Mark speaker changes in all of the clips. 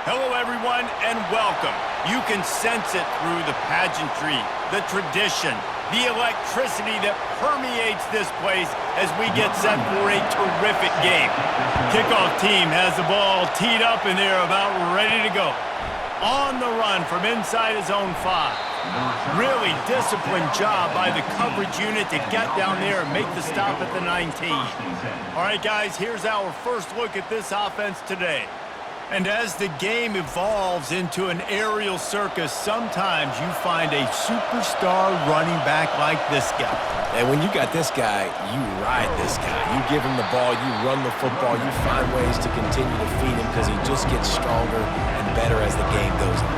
Speaker 1: Hello, everyone, and welcome. You can sense it through the pageantry, the tradition, the electricity that permeates this place as we get set for a terrific game. Kickoff team has the ball teed up, and they're about ready to go. On the run from inside his own 5. Really disciplined job by the coverage unit to get down there and make the stop at the 19. All right, guys, here's our first look at this offense today. And as the game evolves into an aerial circus, sometimes you find a superstar running back like this guy.
Speaker 2: And when you got this guy, you ride this guy. You give him the ball, you run the football, you find ways to continue to feed him because he just gets stronger and better as the game goes on.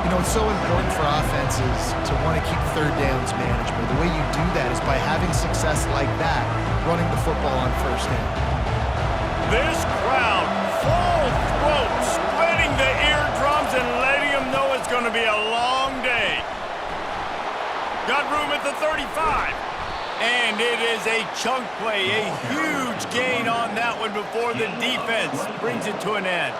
Speaker 3: You know, it's so important for offenses to want to keep third downs manageable. The way you do that is by having success like that, running the football on first down.
Speaker 1: This crowd, full throat, splitting the eardrums and letting them know it's going to be a long day. Got room at the 35. And it is a chunk play, a huge gain on that one before the defense brings it to an end.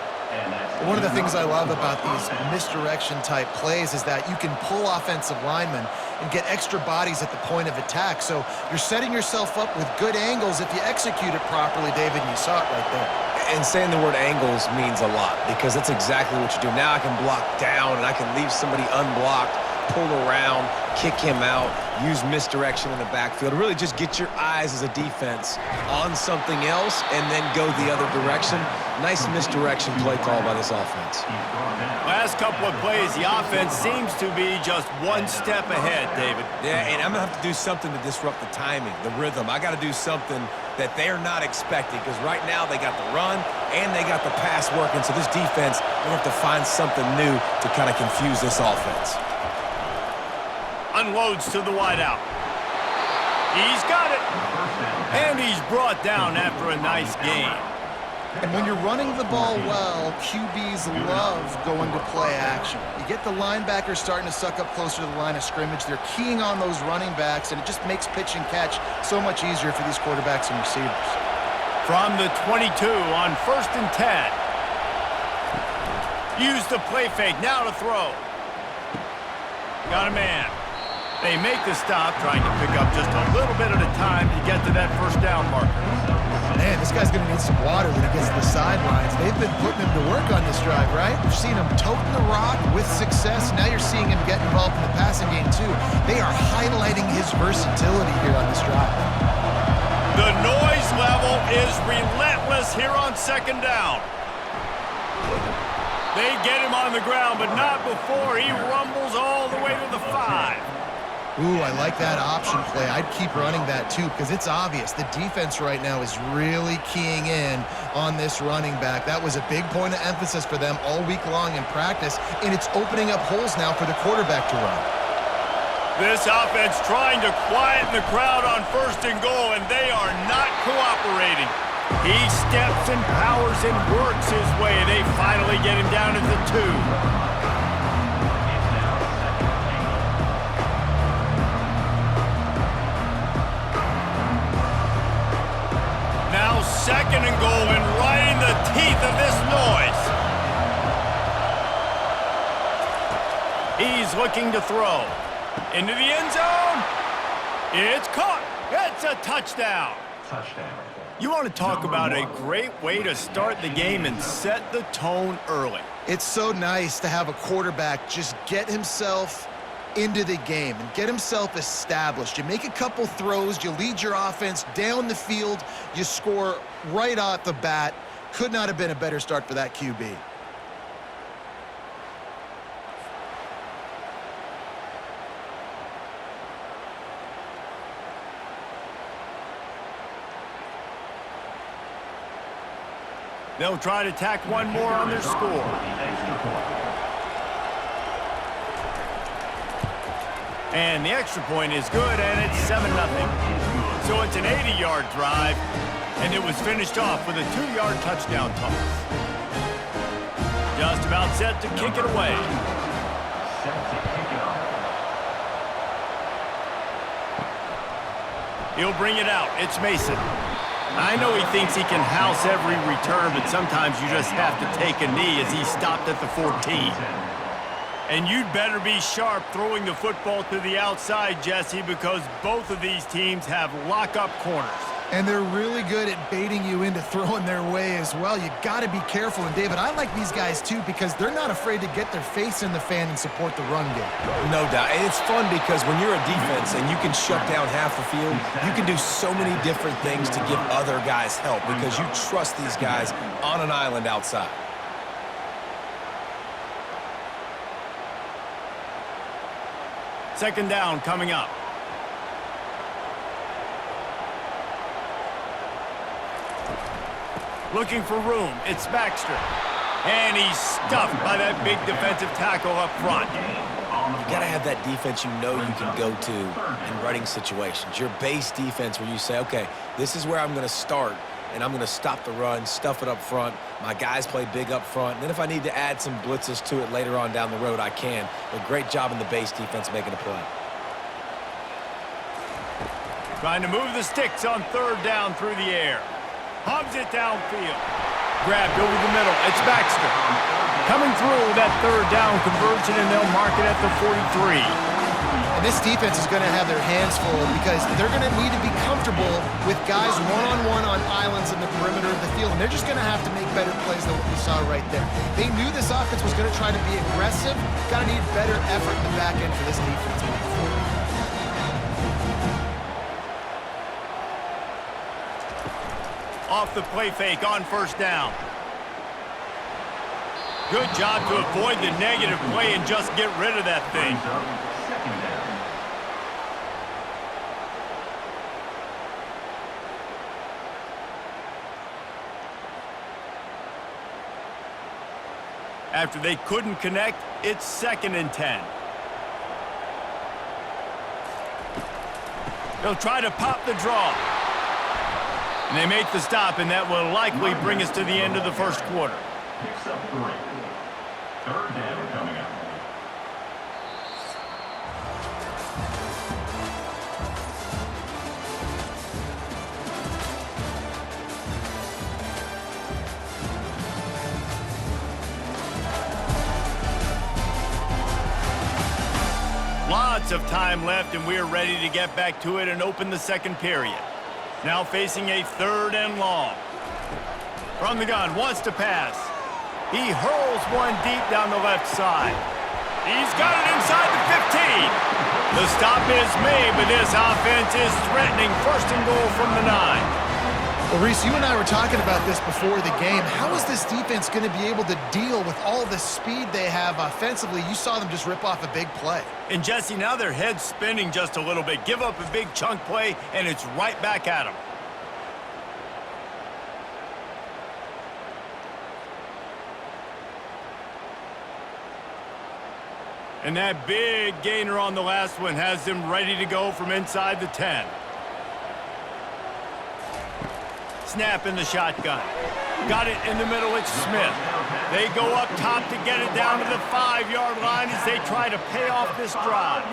Speaker 3: One of the things I love about these misdirection-type plays is that you can pull offensive linemen and get extra bodies at the point of attack. So you're setting yourself up with good angles if you execute it properly, David, and you saw it right there.
Speaker 2: And saying the word angles means a lot because that's exactly what you do. Now I can block down and I can leave somebody unblocked, pull around, kick him out, use misdirection in the backfield. Really just get your eyes as a defense on something else and then go the other direction. Nice misdirection play call by this offense.
Speaker 1: Last couple of plays, the offense seems to be just one step ahead, David.
Speaker 2: Yeah, and I'm going to have to do something to disrupt the timing, the rhythm. I got to do something that they're not expecting because right now they got the run and they got the pass working. So this defense, they have to find something new to kind of confuse this offense.
Speaker 1: Unloads to the wideout. He's got it. And he's brought down after a nice gain.
Speaker 3: And when you're running the ball well, QBs love going to play action. You get the linebackers starting to suck up closer to the line of scrimmage. They're keying on those running backs, and it just makes pitch and catch so much easier for these quarterbacks and receivers.
Speaker 1: From the 22 on 1st and 10. Use the play fake, now to throw. Got a man. They make the stop, trying to pick up just a little bit at a time to get to that first down marker.
Speaker 3: Man, this guy's going to need some water when he gets to the sidelines. They've been putting him to work on this drive, right? We've seen him toting the rock with success. Now you're seeing him get involved in the passing game, too. They are highlighting his versatility here on this drive.
Speaker 1: The noise level is relentless here on 2nd down. They get him on the ground, but not before he rumbles all the way to the 5.
Speaker 3: Ooh, I like that option play. I'd keep running that, too, because it's obvious. The defense right now is really keying in on this running back. That was a big point of emphasis for them all week long in practice, and it's opening up holes now for the quarterback to run.
Speaker 1: This offense trying to quieten the crowd on 1st and goal, and they are not cooperating. He steps and powers and works his way. They finally get him down at the 2. Now 2nd and goal, and right in the teeth of this noise. He's looking to throw. Into the end zone. It's caught. It's a touchdown. You want to talk about a great way to start the game and set the tone early.
Speaker 3: It's so nice to have a quarterback just get himself into the game and get himself established. You make a couple throws, you lead your offense down the field, you score right off the bat. Could not have been a better start for that QB.
Speaker 1: They'll try to tack one more on their score. And the extra point is good, and it's 7-0. So it's an 80-yard drive, and it was finished off with a 2-yard touchdown toss. Just about set to kick it away. He'll bring it out. It's Mason. I know he thinks he can house every return, but sometimes you just have to take a knee as he stopped at the 14. And you'd better be sharp throwing the football to the outside, Jesse, because both of these teams have lock-up corners.
Speaker 3: And they're really good at baiting you into throwing their way as well. You got to be careful. And, David, I like these guys, too, because they're not afraid to get their face in the fan and support the run game.
Speaker 2: No doubt. And it's fun because when you're a defense and you can shut down half the field, you can do so many different things to give other guys help because you trust these guys on an island outside.
Speaker 1: Second down coming up. Looking for room. It's Baxter. And he's stuffed by that big defensive tackle up front.
Speaker 2: You got to have that defense you know you can go to in running situations. Your base defense where you say, okay, this is where I'm going to start, and I'm going to stop the run, stuff it up front. My guys play big up front. And then if I need to add some blitzes to it later on down the road, I can. But great job in the base defense making a play.
Speaker 1: Trying to move the sticks on third down through the air. Hubs it downfield. Grabbed over the middle. It's Baxter. Coming through that third down conversion, and they'll mark it at the 43.
Speaker 3: And this defense is going to have their hands full because they're going to need to be comfortable with guys one-on-one on islands in the perimeter of the field. And they're just going to have to make better plays than what we saw right there. They knew this offense was going to try to be aggressive. Got to need better effort in the back end for this defense moving forward.
Speaker 1: Off the play fake on first down. Good job to avoid the negative play and just get rid of that thing. After they couldn't connect, it's 2nd and 10. They'll try to pop the draw. And they make the stop, and that will likely bring us to the end of the first quarter.
Speaker 4: Picks up 3. Third down coming up.
Speaker 1: Lots of time left, and we're ready to get back to it and open the second period. Now facing a 3rd and long. From the gun, wants to pass. He hurls one deep down the left side. He's got it inside the 15. The stop is made, but this offense is threatening 1st and goal from the 9.
Speaker 3: Well, Reese, you and I were talking about this before the game. How is this defense going to be able to deal with all the speed they have offensively? You saw them just rip off a big play.
Speaker 1: And Jesse, now their head's spinning just a little bit. Give up a big chunk play, and it's right back at them. And that big gainer on the last one has them ready to go from inside the 10. Snap in the shotgun. Got it in the middle, it's Smith. They go up top to get it down to the 5-yard line as they try to pay off this drive.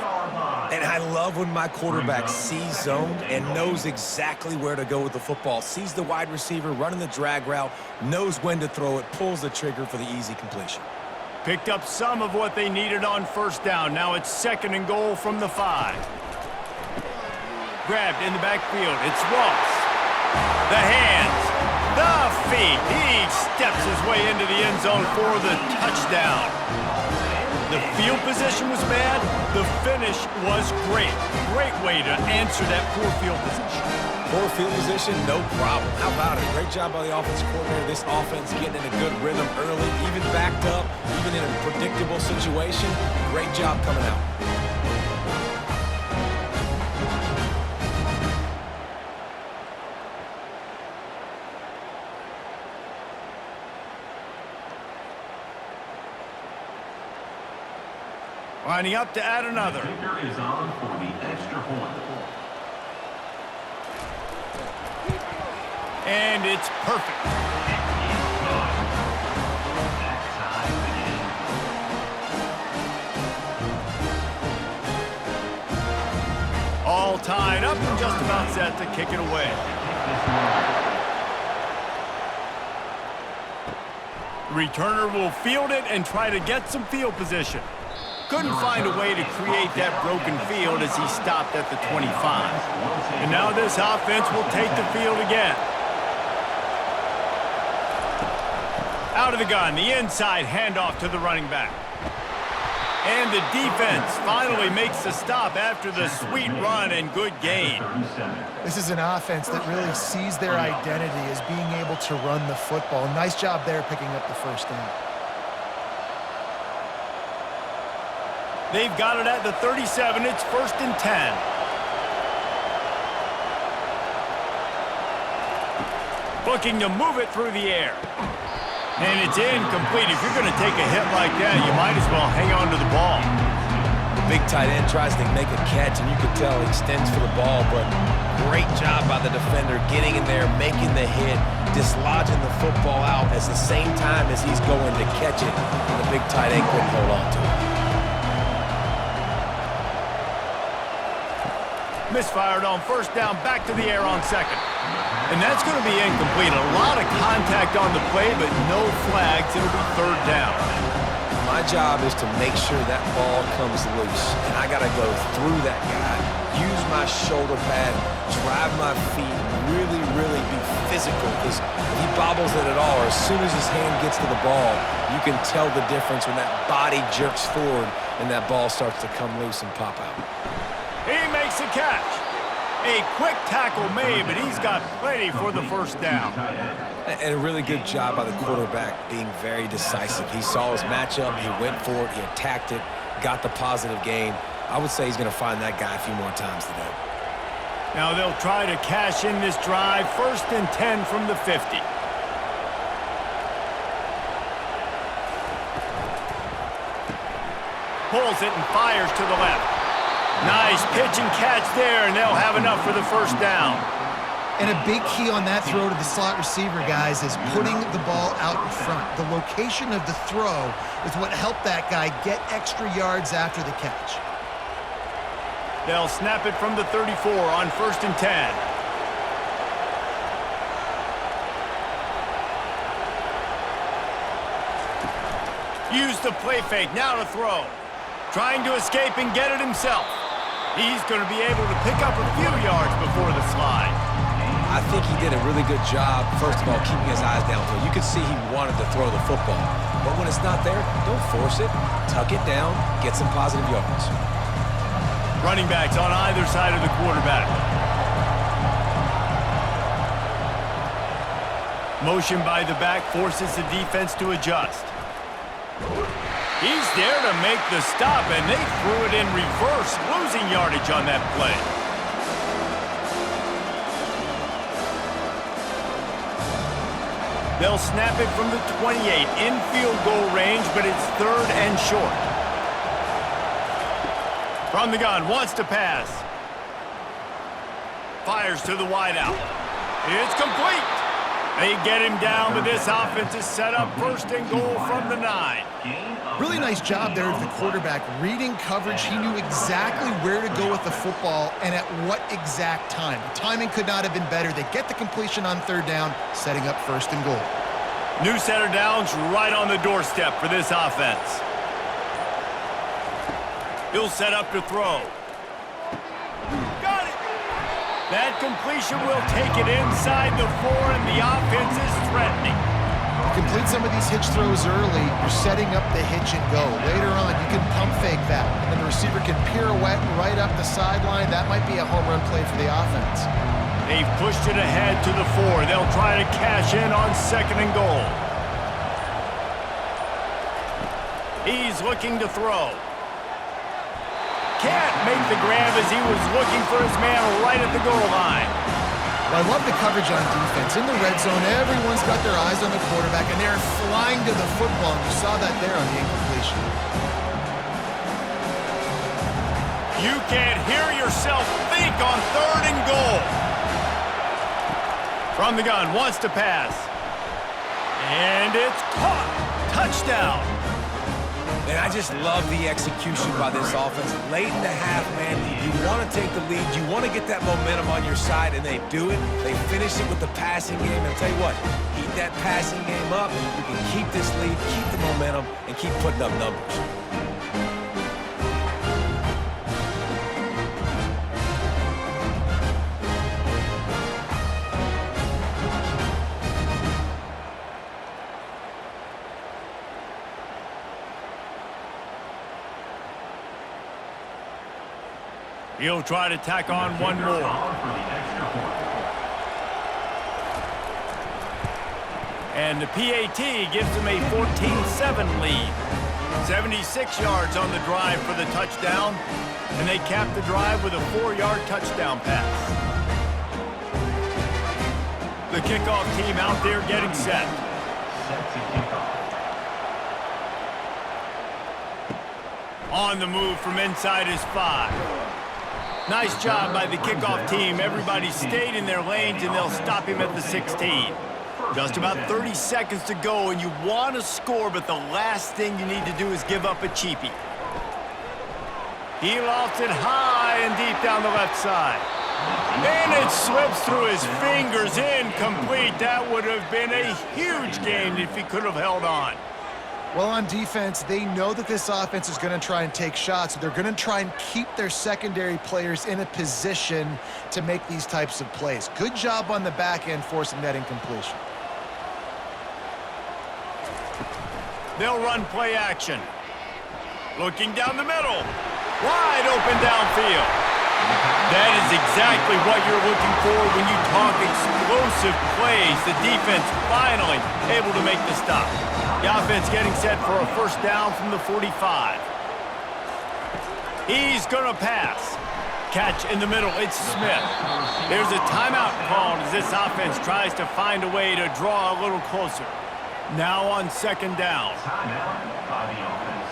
Speaker 2: And I love when my quarterback sees zone and knows exactly where to go with the football. Sees the wide receiver running the drag route, knows when to throw it, pulls the trigger for the easy completion.
Speaker 1: Picked up some of what they needed on first down. Now it's 2nd and goal from the 5. Grabbed in the backfield. It's Ross. The hands, the feet. He steps his way into the end zone for the touchdown. The field position was bad. The finish was great. Great way to answer that poor field position.
Speaker 2: Poor field position, no problem. How about it? Great job by the offensive coordinator. This offense getting in a good rhythm early, even backed up, even in a predictable situation. Great job coming out.
Speaker 1: Lining up to add another.
Speaker 4: Kicker is on for the extra point.
Speaker 1: And it's perfect. All tied up and just about set to kick it away. Returner will field it and try to get some field position. Couldn't find a way to create that broken field as he stopped at the 25. And now this offense will take the field again. Out of the gun, the inside handoff to the running back. And the defense finally makes the stop after the sweet run and good gain.
Speaker 3: This is an offense that really sees their identity as being able to run the football. Nice job there picking up the first down.
Speaker 1: They've got it at the 37. It's 1st and 10. Looking to move it through the air. And it's incomplete. If you're going to take a hit like that, you might as well hang on to the ball.
Speaker 2: The big tight end tries to make a catch, and you can tell he extends for the ball, but great job by the defender getting in there, making the hit, dislodging the football out at the same time as he's going to catch it, and the big tight end couldn't hold on to it.
Speaker 1: Misfired on 1st down, back to the air on 2nd. And that's going to be incomplete. A lot of contact on the play, but no flags. It'll be 3rd down.
Speaker 2: My job is to make sure that ball comes loose, and I got to go through that guy, use my shoulder pad, drive my feet, really, really be physical, because if he bobbles it at all, or as soon as his hand gets to the ball, you can tell the difference when that body jerks forward and that ball starts to come loose and pop out.
Speaker 1: He makes a catch. A quick tackle made, but he's got plenty for the 1st down.
Speaker 2: And a really good job by the quarterback being very decisive. He saw his matchup, he went for it, he attacked it, got the positive gain. I would say he's going to find that guy a few more times today.
Speaker 1: Now they'll try to cash in this drive. 1st and 10 from the 50. Pulls it and fires to the left. Nice pitch and catch there, and they'll have enough for the 1st down.
Speaker 3: And a big key on that throw to the slot receiver, guys, is putting the ball out in front. The location of the throw is what helped that guy get extra yards after the catch.
Speaker 1: They'll snap it from the 34 on 1st and 10. Use the play fake, now to throw. Trying to escape and get it himself. He's going to be able to pick up a few yards before the slide.
Speaker 2: I think he did a really good job, first of all, keeping his eyes downfield. You could see he wanted to throw the football. But when it's not there, don't force it. Tuck it down, get some positive yards.
Speaker 1: Running backs on either side of the quarterback. Motion by the back forces the defense to adjust. He's there to make the stop, and they threw it in reverse, losing yardage on that play. They'll snap it from the 28, in field goal range, but it's 3rd and short. From the gun, wants to pass. Fires to the wideout. It's complete. They get him down, but this offense is set up 1st and goal from the 9.
Speaker 3: Really nice job there of the quarterback. Reading coverage, he knew exactly where to go with the football and at what exact time. The timing could not have been better. They get the completion on 3rd down, setting up 1st and goal.
Speaker 1: New set of downs right on the doorstep for this offense. He'll set up to throw. Got it! That completion will take it inside the 4, and the offense is threatening.
Speaker 3: You complete some of these hitch throws early, you're setting up the hitch and go. Later on, you can pump fake that, and then the receiver can pirouette right up the sideline. That might be a home run play for the offense.
Speaker 1: They've pushed it ahead to the 4. They'll try to cash in on 2nd and goal. He's looking to throw. Can't make the grab as he was looking for his man right at the goal line.
Speaker 3: Well, I love the coverage on defense. In the red zone, everyone's got their eyes on the quarterback, and they're flying to the football. And you saw that there on the incompletion.
Speaker 1: You can't hear yourself think on 3rd and goal. From the gun, wants to pass. And it's caught. Touchdown.
Speaker 2: And I just love the execution by this offense. Late in the half, man, you want to take the lead. You want to get that momentum on your side, and they do it. They finish it with the passing game. And I'll tell you what, keep that passing game up. You can keep this lead, keep the momentum, and keep putting up numbers.
Speaker 1: He'll try to tack on one more. And the PAT gives them a 14-7 lead. 76 yards on the drive for the touchdown, and they cap the drive with a 4-yard touchdown pass. The kickoff team out there getting set. On the move from inside his 5. Nice job by the kickoff team. Everybody stayed in their lanes, and they'll stop him at the 16. Just about 30 seconds to go, and you want to score, but the last thing you need to do is give up a cheapie. He lofts it high and deep down the left side. And it slips through his fingers, incomplete. That would have been a huge gain if he could have held on.
Speaker 3: Well, on defense, they know that this offense is going to try and take shots. They're going to try and keep their secondary players in a position to make these types of plays. Good job on the back end forcing that incompletion.
Speaker 1: They'll run play action. Looking down the middle. Wide open downfield. That is exactly what you're looking for when you talk explosive plays. The defense finally able to make the stop. The offense getting set for a first down from the 45. He's going to pass. Catch in the middle. It's Smith. There's a timeout called as this offense tries to find a way to draw a little closer. Now on second down.
Speaker 4: Timeout by the offense.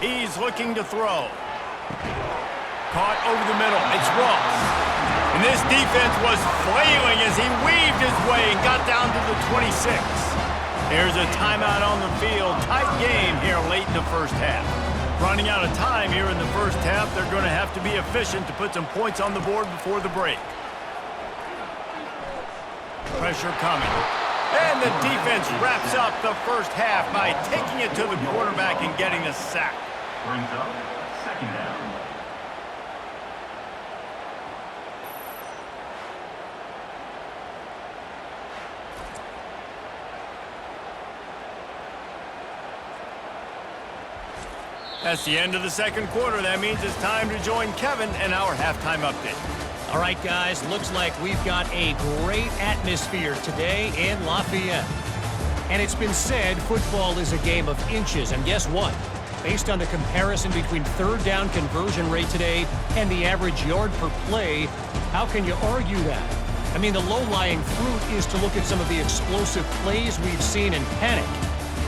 Speaker 1: He's looking to throw. Caught over the middle. It's Ross. And this defense was flailing as he weaved his way and got down to the 26. There's a timeout on the field. Tight game here late in the first half. Running out of time here in the first half, they're going to have to be efficient to put some points on the board before the break. Pressure coming. And the defense wraps up the first half by taking it to the quarterback and getting a sack.
Speaker 4: Brings up second down.
Speaker 1: That's the end of the second quarter. That means it's time to join Kevin in our halftime update.
Speaker 5: All right, guys, looks like we've got a great atmosphere today in Lafayette. And it's been said football is a game of inches. And guess what? Based on the comparison between third down conversion rate today and the average yard per play, how can you argue that? I mean, the low-lying fruit is to look at some of the explosive plays we've seen in panic.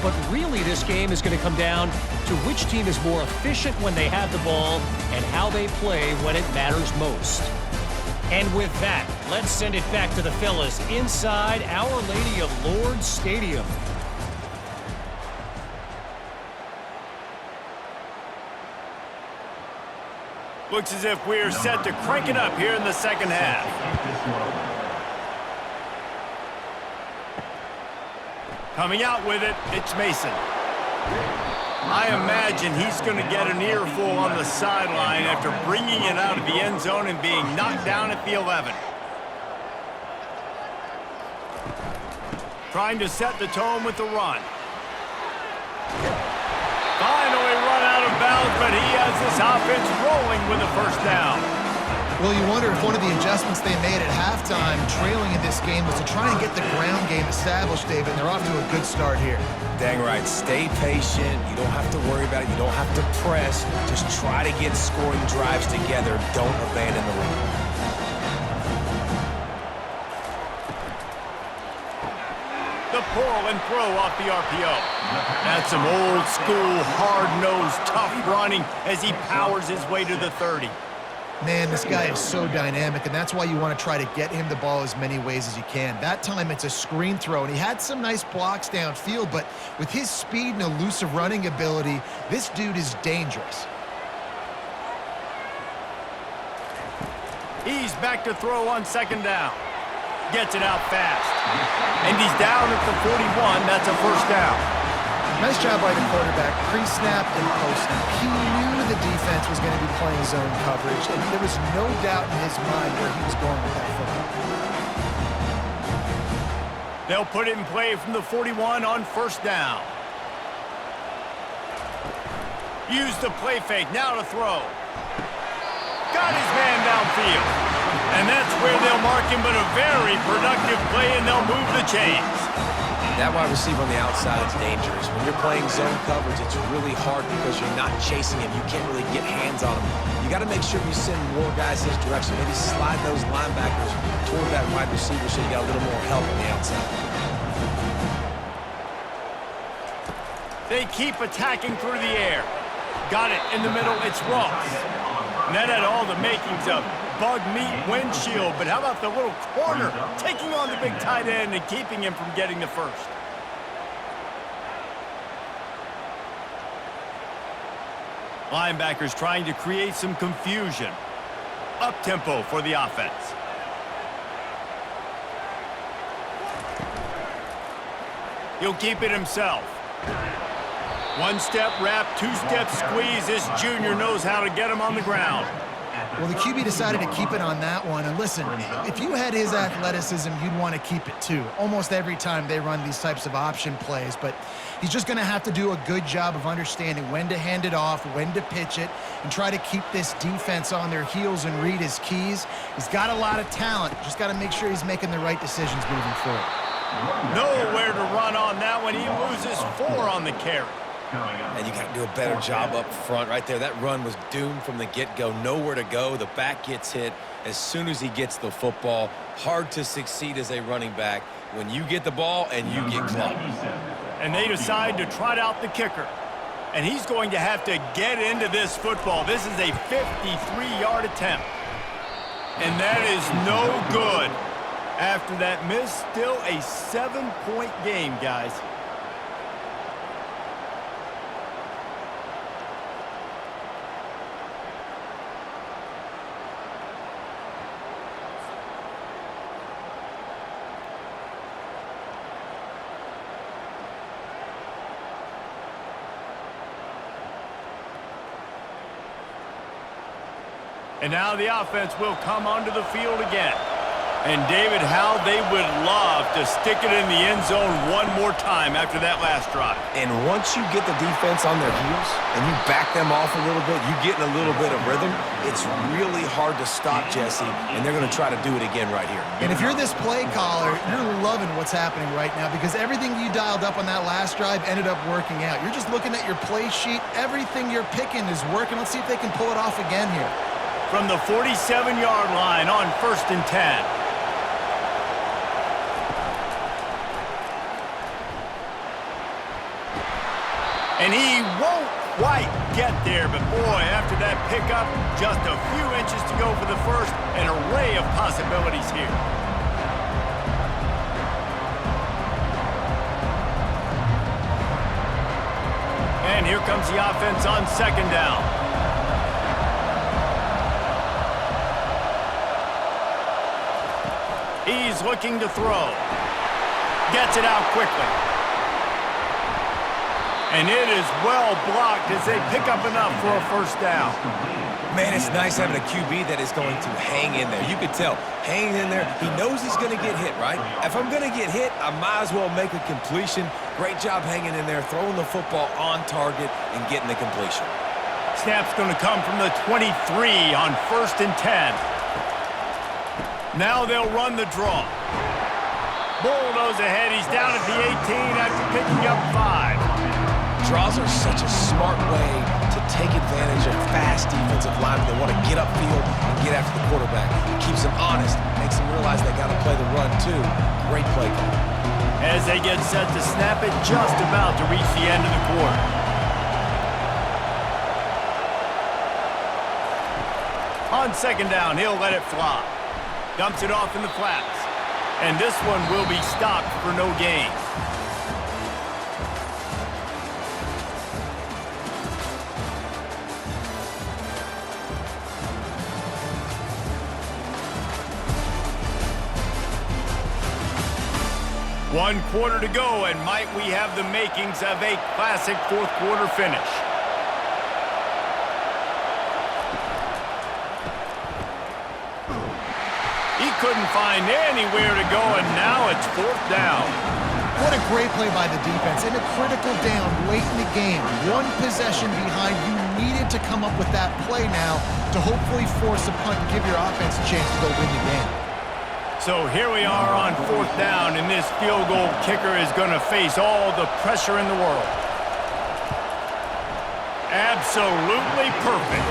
Speaker 5: But really, this game is going to come down to which team is more efficient when they have the ball and how they play when it matters most. And with that, let's send it back to the fellas inside Our Lady of Lourdes Stadium.
Speaker 1: Looks as if we're set to crank it up here in the second half. Coming out with it, it's Mason. I imagine he's going to get an earful on the sideline after bringing it out of the end zone and being knocked down at the 11. Trying to set the tone with the run. Finally run out of bounds, but he has this offense rolling with a first down.
Speaker 3: Well, you wonder if one of the adjustments they made at halftime, trailing in this game, was to try and get the ground game established, David, and they're off to a good start here.
Speaker 2: Dang right. Stay patient. You don't have to worry about it. You don't have to press. Just try to get scoring drives together. Don't abandon the run.
Speaker 1: The pull and throw off the RPO. That's some old school, hard-nosed, tough running as he powers his way to the 30.
Speaker 3: Man, this guy is so dynamic, and that's why you want to try to get him the ball as many ways as you can. That time, it's a screen throw, and he had some nice blocks downfield, but with his speed and elusive running ability, this dude is dangerous.
Speaker 1: He's back to throw on second down. Gets it out fast. And he's down at the 41. That's a first down.
Speaker 3: Nice job by the quarterback, pre-snap and post-snap. He knew the defense was going to be playing zone coverage, and there was no doubt in his mind where he was going with that football.
Speaker 1: They'll put it in play from the 41 on first down. Use the play fake. Now to throw. Got his man downfield. And that's where they'll mark him, but a very productive play, and they'll move the chains.
Speaker 2: That wide receiver on the outside is dangerous. When you're playing zone coverage, it's really hard because you're not chasing him. You can't really get hands on him. You got to make sure you send more guys his direction. Maybe slide those linebackers toward that wide receiver so you got a little more help on the outside.
Speaker 1: They keep attacking through the air. Got it in the middle. It's Ross. And that had all the makings of bug meat windshield, but how about the little corner taking on the big tight end and keeping him from getting the first? Linebackers trying to create some confusion. Up-tempo for the offense. He'll keep it himself. One-step wrap, two-step squeeze. This junior knows how to get him on the ground.
Speaker 3: Well, the QB decided to keep it on that one. And listen, if you had his athleticism, you'd want to keep it too. Almost every time they run these types of option plays. But he's just going to have to do a good job of understanding when to hand it off, when to pitch it, and try to keep this defense on their heels and read his keys. He's got a lot of talent. Just got to make sure he's making the right decisions moving forward.
Speaker 1: Nowhere to run on that one. He loses 4 on the carry.
Speaker 2: And you got to do a better job up front right there. That run was doomed from the get-go. Nowhere to go. The back gets hit as soon as he gets the football. Hard to succeed as a running back when you get the ball and you get clocked.
Speaker 1: And they decide to trot out the kicker. And he's going to have to get into this football. This is a 53-yard attempt. And that is no good. After that miss, still a 7-point game, guys. And now the offense will come onto the field again. And David, how they would love to stick it in the end zone one more time after that last drive.
Speaker 2: And once you get the defense on their heels and you back them off a little bit, you get in a little bit of rhythm, it's really hard to stop Jesse, and they're going to try to do it again right here.
Speaker 3: And if you're this play caller, you're loving what's happening right now because everything you dialed up on that last drive ended up working out. You're just looking at your play sheet. Everything you're picking is working. Let's see if they can pull it off again here.
Speaker 1: From the 47-yard line on 1st and 10. And he won't quite get there, but boy, after that pickup, just a few inches to go for the first, an array of possibilities here. And here comes the offense on second down. He's looking to throw. Gets it out quickly. And it is well blocked as they pick up enough for a first down.
Speaker 2: Man, it's nice having a QB that is going to hang in there. You could tell, hanging in there, he knows he's going to get hit, right? If I'm going to get hit, I might as well make a completion. Great job hanging in there, throwing the football on target and getting the completion.
Speaker 1: Snap's going to come from the 23 on 1st and 10. Now they'll run the draw. Bulldoze ahead. He's down at the 18 after picking up 5.
Speaker 2: Draws are such a smart way to take advantage of fast defensive linemen that want to get upfield and get after the quarterback. It keeps them honest, makes them realize they got to play the run too. Great play call.
Speaker 1: As they get set to snap it, just about to reach the end of the quarter. On On second down, he'll let it fly. Dumps it off in the flats. And this one will be stopped for no gain. One quarter to go, and might we have the makings of a classic fourth quarter finish. He couldn't find anywhere to go, and now it's fourth down.
Speaker 3: What a great play by the defense. In a critical down late in the game, one possession behind, you needed to come up with that play now to hopefully force a punt and give your offense a chance to go win the game.
Speaker 1: So here we are on fourth down, and this field goal kicker is going to face all the pressure in the world. Absolutely perfect.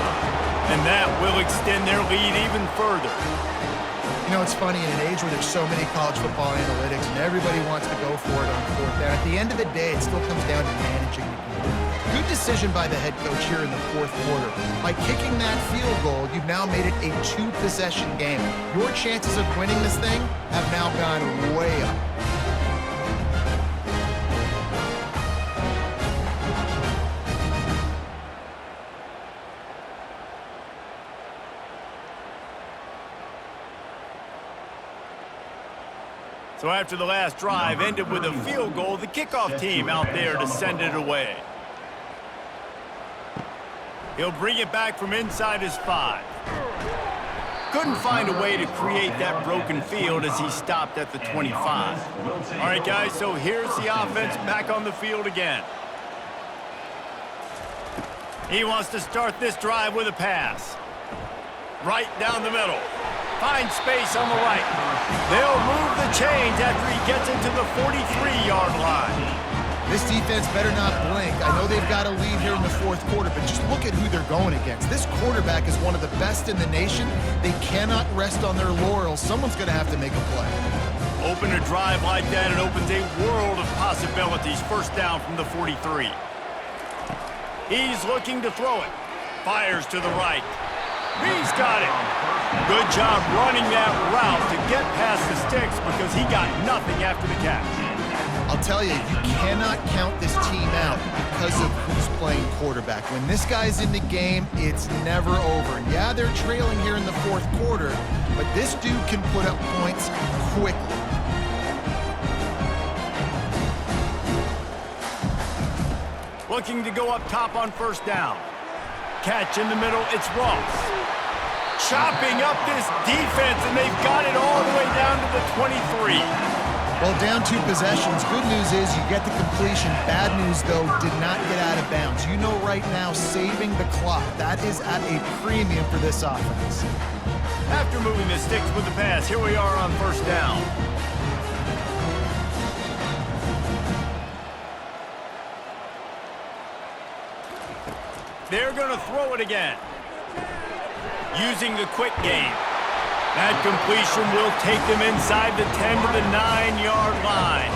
Speaker 1: And that will extend their lead even further.
Speaker 3: You know, it's funny, in an age where there's so many college football analytics and everybody wants to go for it on fourth down, at the end of the day, it still comes down to managing the game. Good decision by the head coach here in the fourth quarter. By kicking that field goal, you've now made it a two-possession game. Your chances of winning this thing have now gone way up.
Speaker 1: So after the last drive ended with a field goal, the kickoff team out there to send it away. He'll bring it back from inside his 5. Couldn't find a way to create that broken field as he stopped at the 25. All right, guys, so here's the offense back on the field again. He wants to start this drive with a pass. Right down the middle. Finds space on the right. They'll move the chains after he gets into the 43-yard line.
Speaker 3: This defense better not blink. I know they've got a lead here in the fourth quarter, but just look at who they're going against. This quarterback is one of the best in the nation. They cannot rest on their laurels. Someone's going to have to make a play.
Speaker 1: Open a drive like that, it opens a world of possibilities. First down from the 43. He's looking to throw it. Fires to the right. He's got it. Good job running that route to get past the sticks because he got nothing after the catch.
Speaker 3: I'll tell you, you cannot count this team out because of who's playing quarterback. When this guy's in the game, it's never over. And yeah, they're trailing here in the fourth quarter, but this dude can put up points quickly.
Speaker 1: Looking to go up top on first down. Catch in the middle, it's Ross. Chopping up this defense, and they've got it all the way down to the 23.
Speaker 3: Well, down 2 possessions. Good news is you get the completion. Bad news, though, did not get out of bounds. You know right now, saving the clock, that is at a premium for this offense.
Speaker 1: After moving the sticks with the pass, here we are on first down. They're going to throw it again. Using the quick game. That completion will take them inside the 10 to the 9-yard line.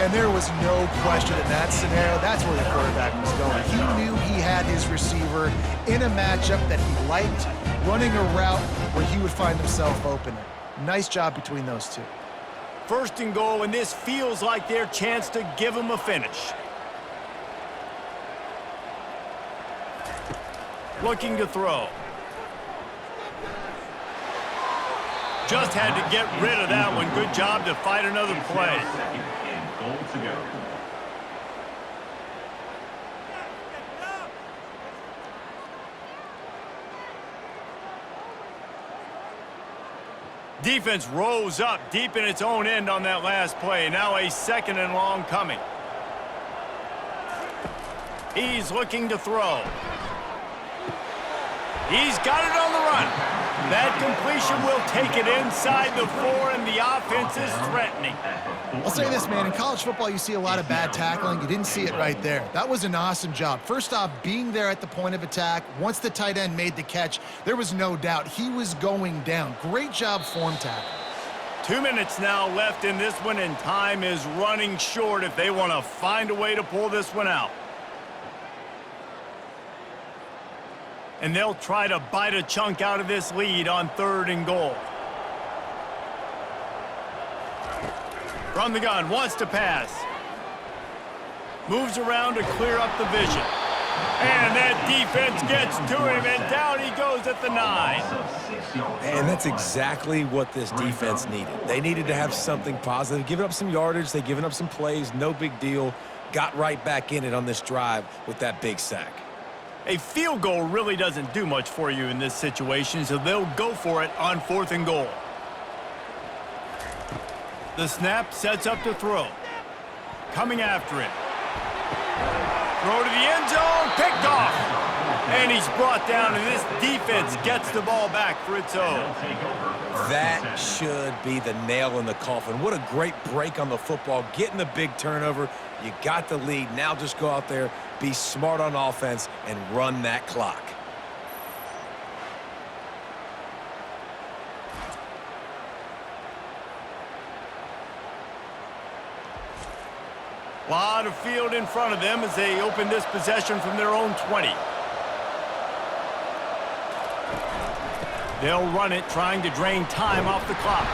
Speaker 3: And there was no question in that scenario. That's where the quarterback was going. He knew he had his receiver in a matchup that he liked, running a route where he would find himself open. Nice job between those two.
Speaker 1: First and goal, and this feels like their chance to give them a finish. Looking to throw. Just had to get rid of that one. Good job to fight another play.
Speaker 4: Goal to go.
Speaker 1: Defense rose up deep in its own end on that last play. Now a second and long coming. He's looking to throw. He's got it on the run. That completion will take it inside the 4, and the offense is threatening.
Speaker 3: I'll say this, man. In college football, you see a lot of bad tackling. You didn't see it right there. That was an awesome job. First off, being there at the point of attack. Once the tight end made the catch, there was no doubt he was going down. Great job form tackle.
Speaker 1: 2 minutes now left in this one, and time is running short if they want to find a way to pull this one out. And they'll try to bite a chunk out of this lead on 3rd and goal. From the gun, wants to pass. Moves around to clear up the vision. And that defense gets to him, and down he goes at the 9.
Speaker 2: And that's exactly what this defense needed. They needed to have something positive. Giving up some yardage, they've given up some plays, no big deal. Got right back in it on this drive with that big sack.
Speaker 1: A field goal really doesn't do much for you in this situation, so they'll go for it on 4th and goal. The snap sets up to throw. Coming after it. Throw to the end zone, picked off. And he's brought down, and this defense gets the ball back for its own.
Speaker 2: That should be the nail in the coffin. What a great break on the football, getting the big turnover. You got the lead. Now just go out there, be smart on offense, and run that clock.
Speaker 1: A lot of field in front of them as they open this possession from their own 20. They'll run it, trying to drain time off the clock.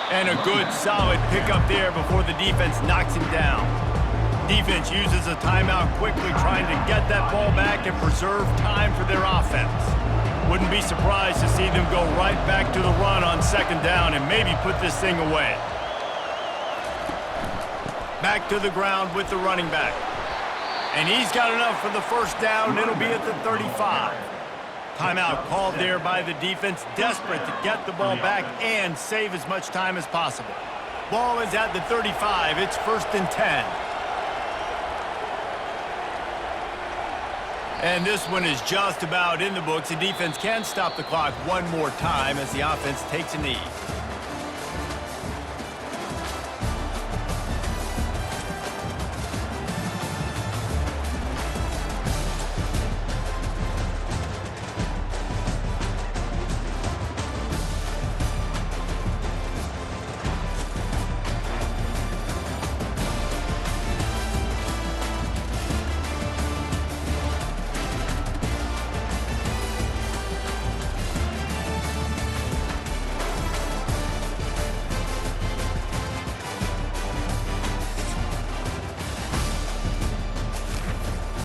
Speaker 1: And a good, solid pickup there before the defense knocks him down. Defense uses a timeout quickly, trying to get that ball back and preserve time for their offense. Wouldn't be surprised to see them go right back to the run on 2nd down and maybe put this thing away. Back to the ground with the running back. And he's got enough for the 1st down. It'll be at the 35. Timeout called there by the defense, desperate to get the ball back and save as much time as possible. Ball is at the 35. It's 1st and 10. And this one is just about in the books. The defense can stop the clock one more time as the offense takes a knee.